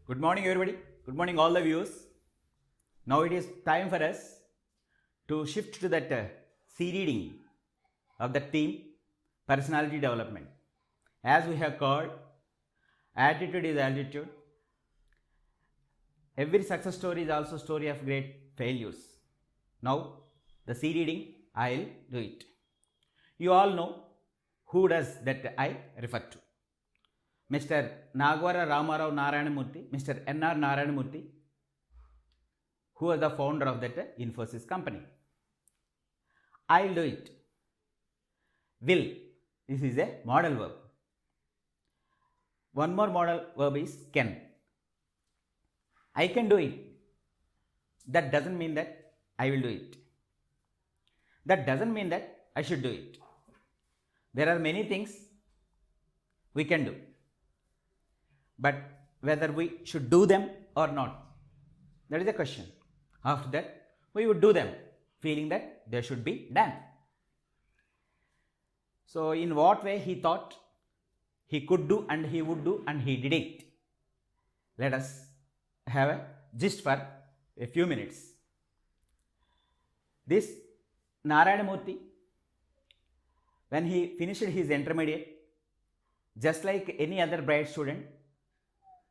Good morning, everybody. Good morning, all the viewers. Now it is time for us to shift to that C reading of the theme personality development. As we have called, attitude is altitude. Every success story is also story of great failures. Now the C reading, I'll do it. You all know who does that I refer to. Mr. Nagwara Ramarao Narayanamurthy, Mr. N.R. Narayanamurthy, who was the founder of that Infosys company. I'll do it. Will, this is a modal verb. One more modal verb is can. I can do it. That doesn't mean that I will do it. That doesn't mean that I should do it. There are many things we can do, but whether we should do them or not, that is the question. After that, we would do them, feeling that they should be done. So, in what way he thought he could do and he would do and he did it? Let us have a gist for a few minutes. This Narayanamurthy, when he finished his intermediate, just like any other bright student,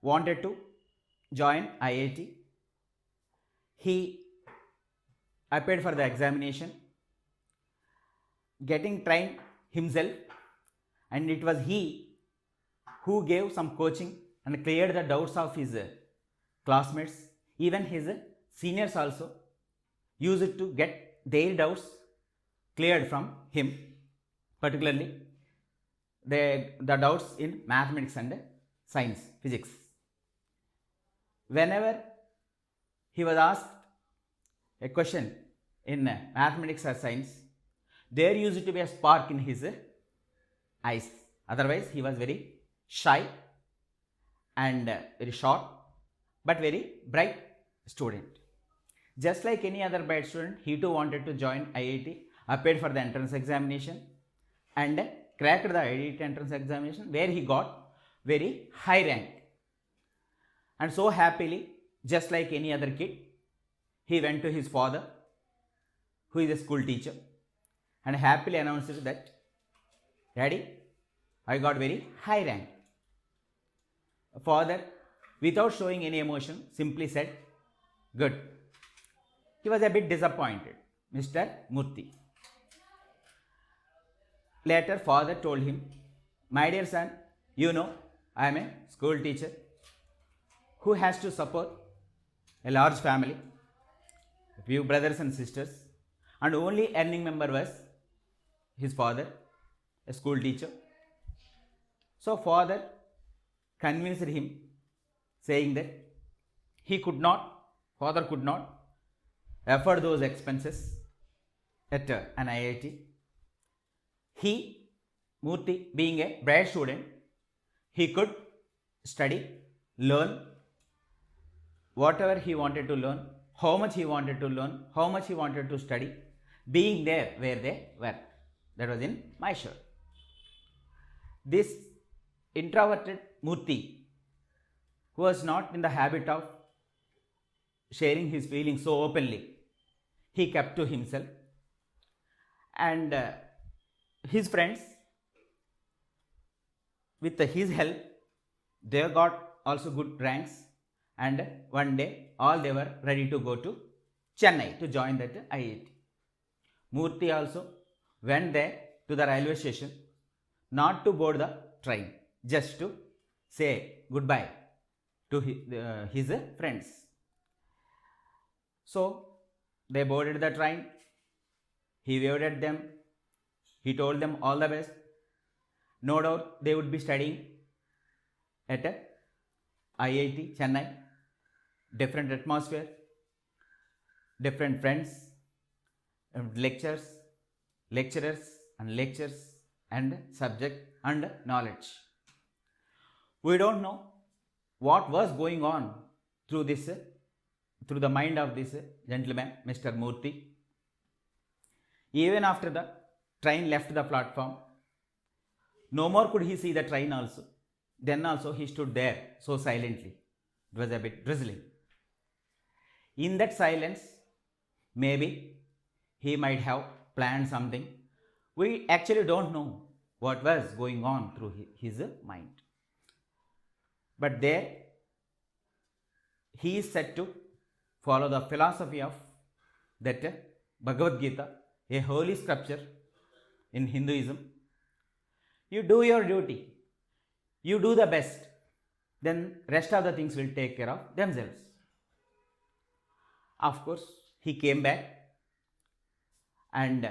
wanted to join IIT. He appeared for the examination, getting trained himself, and it was he who gave some coaching and cleared the doubts of his classmates. Even his seniors also used to get their doubts cleared from him, particularly the doubts in mathematics and science, physics. Whenever he was asked a question in mathematics or science, there used to be a spark in his eyes. Otherwise, he was very shy and very short, but very bright student. Just like any other bright student, he too wanted to join IIT, appeared for the entrance examination and cracked the IIT entrance examination, where he got very high rank. And so happily, just like any other kid, he went to his father, who is a school teacher, and happily announced that, "Daddy, I got very high rank." Father, without showing any emotion, simply said, "Good." He was a bit disappointed, Mr. Murthy. Later, father told him, "My dear son, you know I am a school teacher who has to support a large family, a few brothers and sisters, and only earning member was his father, a school teacher." So father convinced him, saying that father could not afford those expenses at an IIT. He, Murthy, being a bright student, he could study, learn whatever he wanted to learn, how much he wanted to learn, how much he wanted to study, being there where they were. That was in Mysore. This introverted Murthy, who was not in the habit of sharing his feelings so openly, he kept to himself, and his friends, with his help, they got also good ranks, and one day all they were ready to go to Chennai to join that IIT. Murthy also went there to the railway station, not to board the train, just to say goodbye to his friends. So they boarded the train, he waved at them, he told them all the best. No doubt they would be studying at IIT Chennai, different atmosphere, different friends, lectures and subject and knowledge. We don't know what was going on through the mind of this gentleman, Mr. Murthy. Even after the train left the platform, no more could he see the train also. Then also he stood there so silently, It was a bit drizzling. In that silence, maybe he might have planned something. We actually don't know what was going on through his mind. But there, he is said to follow the philosophy of that Bhagavad Gita, a holy scripture in Hinduism. You do your duty, you do the best, then rest of the things will take care of themselves. Of course, he came back and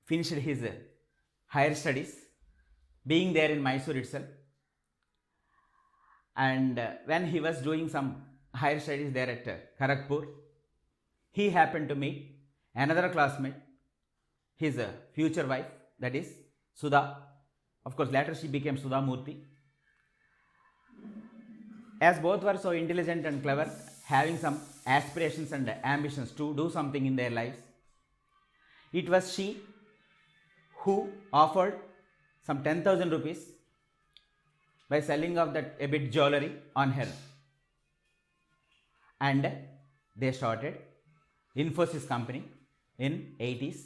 finished his higher studies, being there in Mysore itself. And when he was doing some higher studies there at Kharagpur, he happened to meet another classmate, his future wife, that is Sudha. Of course, later she became Sudha Murthy. As both were so intelligent and clever, having some aspirations and ambitions to do something in their lives, it was she who offered some 10,000 rupees by selling of that a bit jewelry on her. And they started Infosys company in 80s.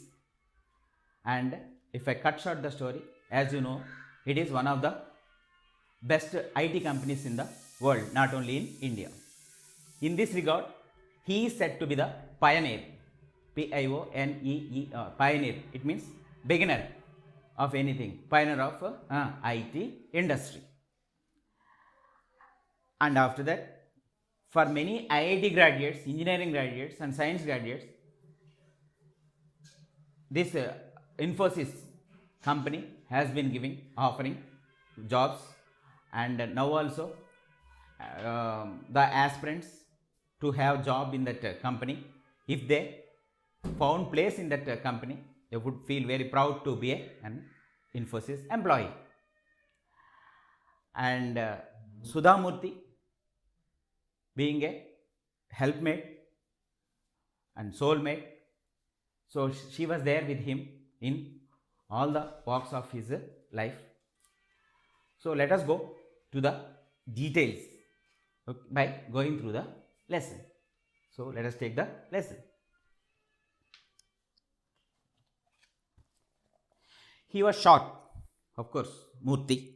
And if I cut short the story, as you know, it is one of the best IT companies in the world, not only in India. In this regard, he is said to be the pioneer, Pioneer, pioneer. It means beginner of anything, pioneer of IT industry. And after that, for many IIT graduates, engineering graduates and science graduates, this Infosys company has been offering jobs, and now also the aspirants to have job in that company, if they found place in that company, they would feel very proud to be an Infosys employee. And Sudha Murthy, being a helpmate and soulmate, so she was there with him in all the walks of his life. So let us go to the details by going through the lesson. So let us take the lesson. He was short, of course, Murthy.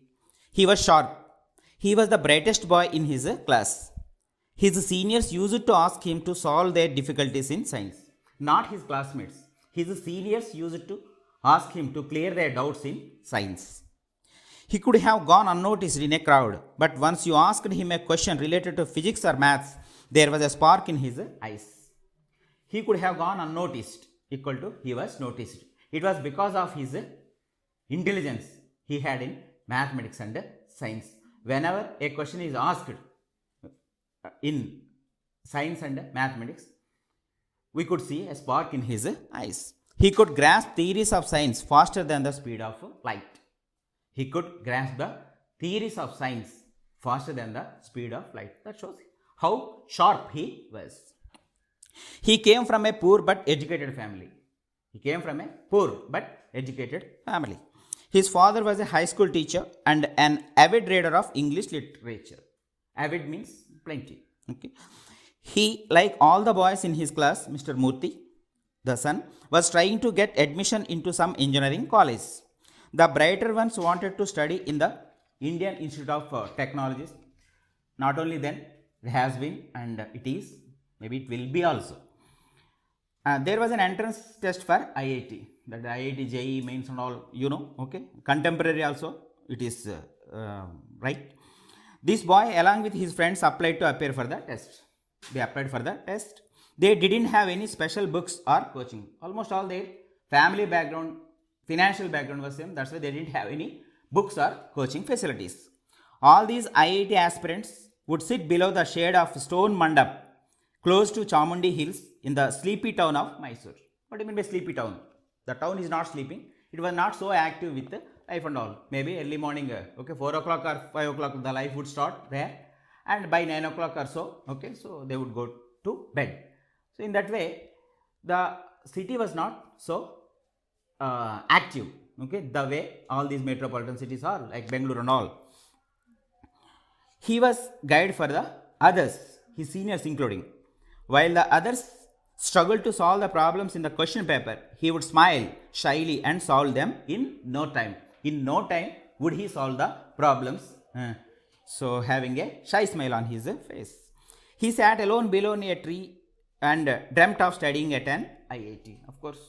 He was sharp. He was the brightest boy in his class. His seniors used to ask him to solve their difficulties in science. Not his classmates. His seniors used to ask him to clear their doubts in science. He could have gone unnoticed in a crowd, but once you asked him a question related to physics or maths, there was a spark in his eyes. He could have gone unnoticed, equal to he was noticed. It was because of his intelligence he had in mathematics and science. Whenever a question is asked in science and mathematics, we could see a spark in his eyes. He could grasp theories of science faster than the speed of light. He could grasp the theories of science faster than the speed of light. That shows how sharp he was. He came from a poor but educated family. His father was a high school teacher and an avid reader of English literature. Avid means plenty. Okay. He, like all the boys in his class, Mr. Murthy, the son, was trying to get admission into some engineering college. The brighter ones wanted to study in the Indian Institute of Technologies. Not only then, it has been and it is, maybe it will be also. There was an entrance test for IIT. That IIT, JEE mains and all, you know, okay. Contemporary also, it is right. This boy, along with his friends, applied to appear for the test. They applied for the test. They didn't have any special books or coaching. Almost all their family background, financial background was same. That's why they didn't have any books or coaching facilities. All these IIT aspirants would sit below the shade of stone mandap close to Chamundi Hills in the sleepy town of Mysore. What do you mean by sleepy town? The town is not sleeping. It was not so active with life and all. Maybe early morning, okay, 4 o'clock or 5 o'clock the life would start there, and by 9 o'clock or so, okay, so they would go to bed. So in that way, the city was not so active, okay, the way all these metropolitan cities are, like Bangalore and all. He was guide for the others, his seniors including. While the others struggled to solve the problems in the question paper, he would smile shyly and solve them in no time. In no time would he solve the problems. So having a shy smile on his face. He sat alone below a tree and dreamt of studying at an IIT. Of course,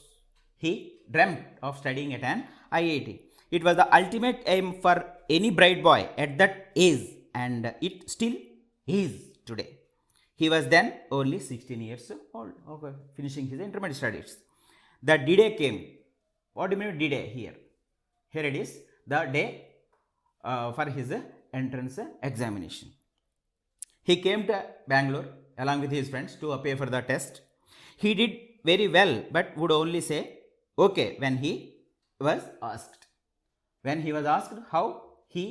he dreamt of studying at an IIT. It was the ultimate aim for any bright boy at that age, and it still is today. He was then only 16 years old, finishing his intermediate studies. The D-Day came. What do you mean D-Day here? Here it is, the day for his entrance examination. He came to Bangalore along with his friends to appear for the test. He did very well, but would only say okay when he was asked. When he was asked how he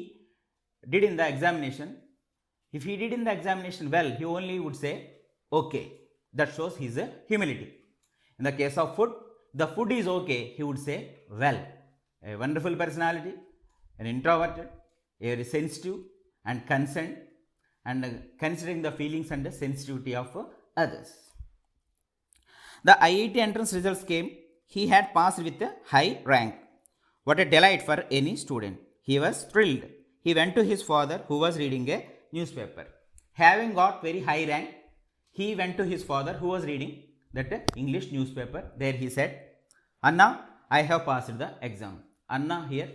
did in the examination, if he did in the examination well, he only would say okay. That shows his humility. In the case of food, the food is okay, he would say well. A wonderful personality, an introverted, very sensitive and concerned, and considering the feelings and the sensitivity of others. The IIT entrance results came. He had passed with a high rank. What a delight for any student. He was thrilled. He went to his father, who was reading a newspaper. Having got very high rank, he went to his father, who was reading that English newspaper. There he said, Anna, I have passed the exam. Anna here,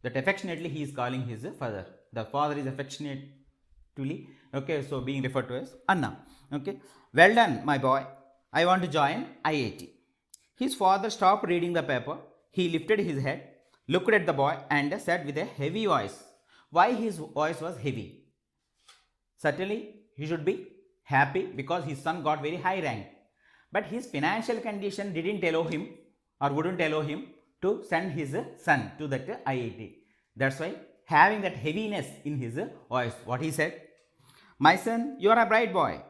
that affectionately he is calling his father. The father is affectionately, okay, so being referred to as Anna. Okay, well done, my boy. I want to join IIT. His father stopped reading the paper. He lifted his head, looked at the boy and said with a heavy voice. Why his voice was heavy? Certainly, he should be happy because his son got very high rank. But his financial condition didn't allow him or wouldn't allow him to send his son to that IIT. That's why having that heaviness in his voice, what he said, my son, you are a bright boy.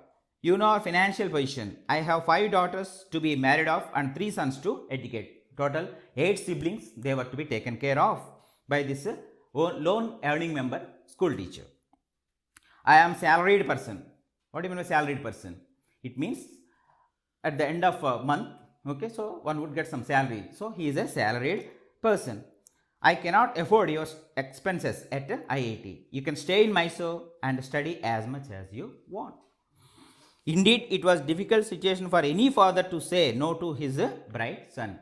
You know our financial position. I have 5 daughters to be married off and 3 sons to educate. Total 8 siblings, they were to be taken care of by this lone earning member school teacher. I am salaried person. What do you mean by salaried person? It means at the end of a month, okay, so one would get some salary. So he is a salaried person. I cannot afford your expenses at IIT. You can stay in Mysore and study as much as you want. Indeed, it was a difficult situation for any father to say no to his bright son.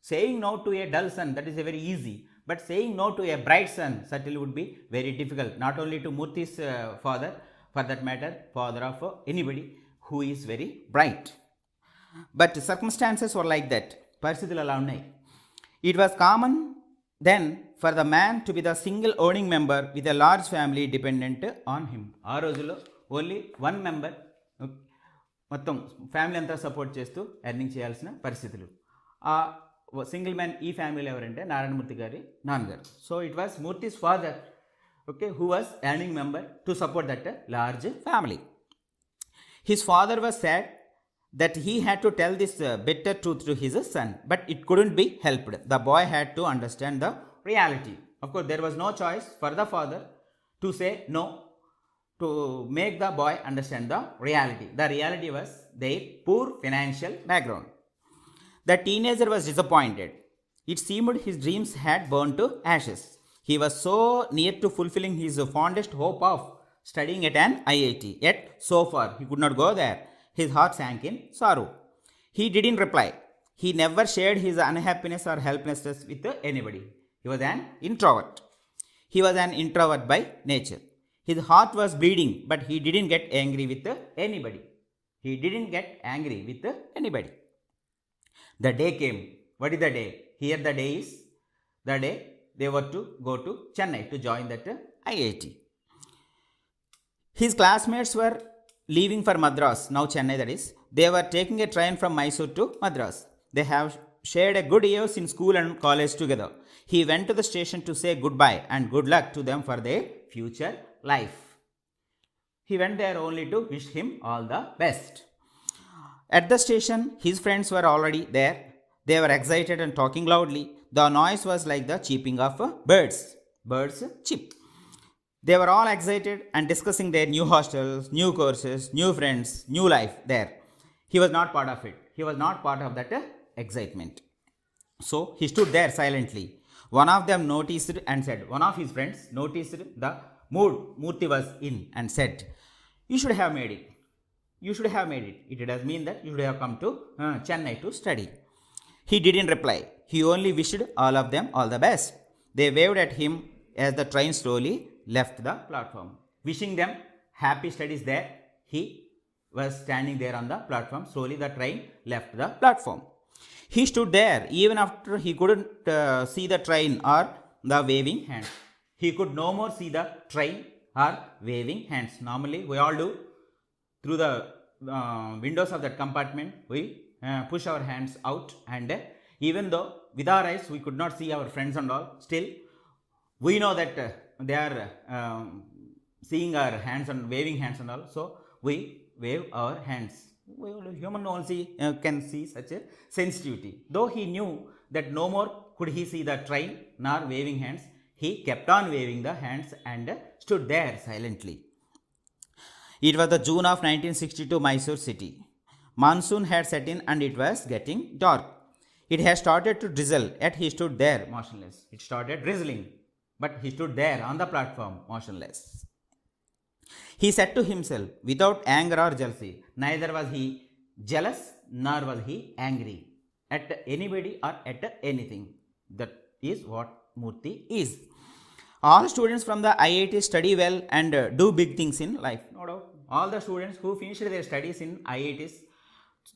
Saying no to a dull son, that is a very easy. But saying no to a bright son certainly would be very difficult. Not only to Murthy's father, for that matter, father of anybody who is very bright. But circumstances were like that. పరిస్థితులు అలా ఉన్నాయి. It was common then for the man to be the single owning member with a large family dependent on him. ఆ రోజుల్లో only 1 member మొత్తం family అంతా support చేస్తూ earning చేయాల్సిన పరిస్థితులు. ఆ సింగిల్ మ్యాన్ ఈ ఫ్యామిలీ ఎవరంటే నారాయణమూర్తి గారి నాన్నగారు. So it was Murthy's father, okay, who was earning member to support that large family. His father was sad that he had to tell this bitter truth to his son, but it couldn't be helped. The boy had to understand the reality. Of course, there was no choice for the father to say no, to make the boy understand the reality. The reality was their poor financial background. The teenager was disappointed. It seemed his dreams had burned to ashes. He was so near to fulfilling his fondest hope of studying at an IIT, yet so far he could not go there. His heart sank in sorrow. He didn't reply. He never shared his unhappiness or helplessness with anybody. He was an introvert. He was an introvert by nature. His heart was bleeding, but he didn't get angry with anybody. He didn't get angry with anybody. The day came. What is the day? Here the day is the day they were to go to Chennai to join that IIT. His classmates were leaving for Madras, now Chennai that is. They were taking a train from Mysore to Madras. They have shared a good years in school and college together. He went to the station to say goodbye and good luck to them for their future life. He went there only to wish him all the best. At the station, his friends were already there. They were excited and talking loudly. The noise was like the cheeping of birds. Birds cheep. They were all excited and discussing their new hostels, new courses, new friends, new life there. He was not part of it. He was not part of that excitement. So he stood there silently. One of them noticed and said, one of his friends noticed the mood Murthy was in and said, "You should have made it. You should have made it. It does mean that you should have come to Chennai to study." He didn't reply. He only wished all of them all the best. They waved at him as the train slowly left the platform. Wishing them happy studies there, he was standing there on the platform. Slowly the train left the platform. He stood there even after he couldn't see the train or the waving hands. He could no more see the train or waving hands. Normally we all do through the windows of that compartment. We push our hands out, and even though with our eyes we could not see our friends and all, still we know that they are seeing our hands and waving hands and all, so we wave our hands. Human only can see such a sensitivity. Though he knew that no more could he see the train nor waving hands, he kept on waving the hands and stood there silently. It was the June of 1962 Mysore city. Monsoon had set in and it was getting dark. It had started to drizzle, yet he stood there motionless. It started drizzling, but he stood there on the platform motionless. He said to himself, without anger or jealousy, neither was he jealous nor was he angry at anybody or at anything. That is what Murthy is. All students from the IIT study well and do big things in life. No doubt. All the students who finished their studies in IITs,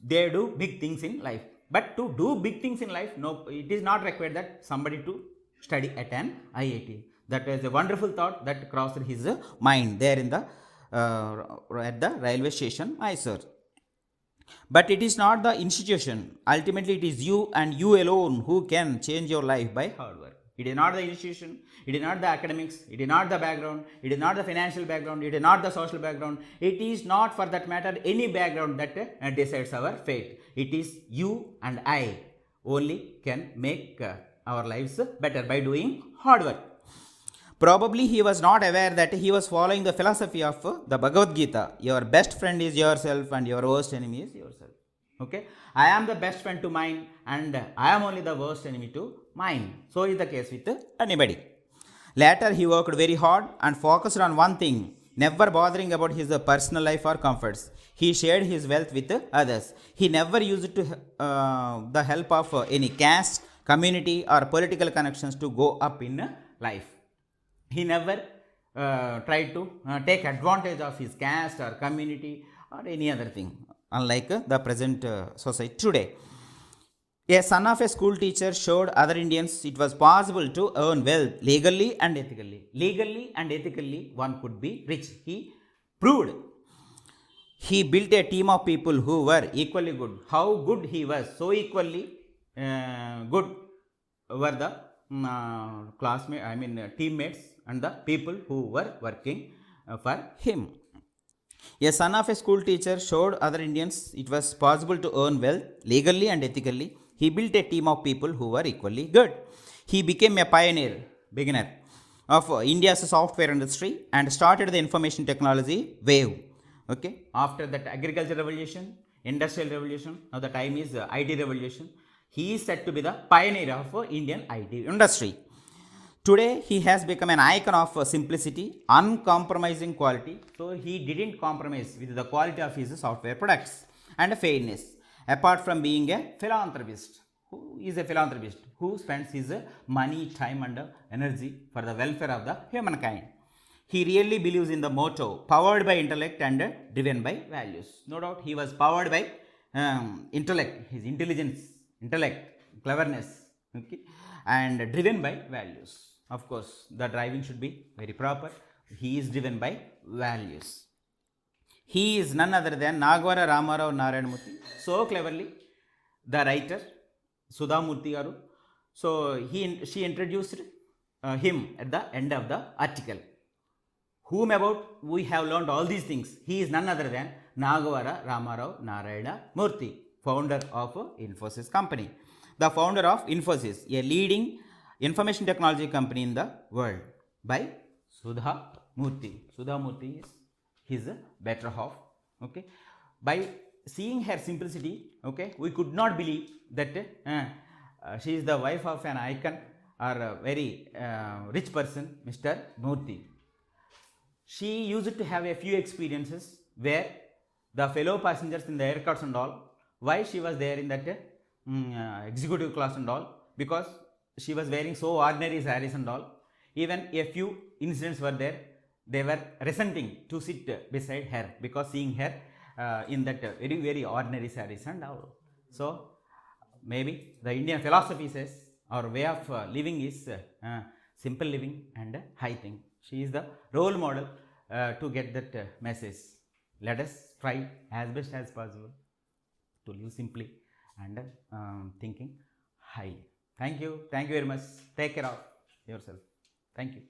they do big things in life. But to do big things in life, no, it is not required that somebody to study at an IIT. That is a wonderful thought that crossed his mind there in the at the railway station, Mysore. But it is not the institution. Ultimately, it is you and you alone who can change your life by hard work. It is not the institution, it is not the academics, it is not the background, it is not the financial background, it is not the social background, it is not for that matter any background that decides our fate. It is you and I only can make our lives better by doing hard work. Probably he was not aware that he was following the philosophy of the Bhagavad Gita. Your best friend is yourself and your worst enemy is yourself. Okay, I am the best friend to mine and I am only the worst enemy to mine. So is the case with anybody. Later he worked very hard and focused on one thing, never bothering about his personal life or comforts. He shared his wealth with others. He never used it to the help of any caste, community or political connections to go up in life. He never tried to take advantage of his caste or community or any other thing, unlike the present society today. A son of a school teacher showed other Indians it was possible to earn wealth legally and ethically. Legally and ethically one could be rich. He proved. He built a team of people who were equally good. How good he was, so equally good were the teammates and the people who were working for him. A son of a school teacher showed other Indians it was possible to earn wealth legally and ethically. He built a team of people who were equally good. He became a beginner of India's software industry and started the information technology wave. Okay, after that agricultural revolution, industrial revolution, now the time is IT revolution. He is said to be the pioneer of Indian IT industry. Today, he has become an icon of simplicity, uncompromising quality. So, he didn't compromise with the quality of his software products and fairness. Apart from being a philanthropist. Who is a philanthropist? Who spends his money, time and energy for the welfare of the humankind. He really believes in the motto, powered by intellect and driven by values. No doubt, he was powered by intellect, his intelligence, intellect, cleverness, okay, and driven by values. Of course, the driving should be very proper. He is driven by values. He is none other than Nagavara Ramarao Narayanamurthy. So cleverly, the writer, Sudha Murthy Garu. So, she introduced him at the end of the article. Whom about we have learned all these things. He is none other than Nagavara Ramarao Narayanamurthy, founder of Infosys company. The founder of Infosys, a leading information technology company in the world, by Sudha Murthy. Sudha Murthy is his better half. Okay, by seeing her simplicity, okay, we could not believe that she is the wife of an icon or a very rich person, Mr. Murthy. She used to have a few experiences where the fellow passengers in the aircrafts and all, why she was there in that executive class and all, because she was wearing so ordinary sarees and all. Even a few incidents were there, they were resenting to sit beside her because seeing her in that very ordinary sarees and all. So maybe the Indian philosophy says our way of living is simple living and high thing. She is the role model to get that message. Let us try as best as possible to live simply and thinking highly. Thank you very much. Take care of yourself. Thank you.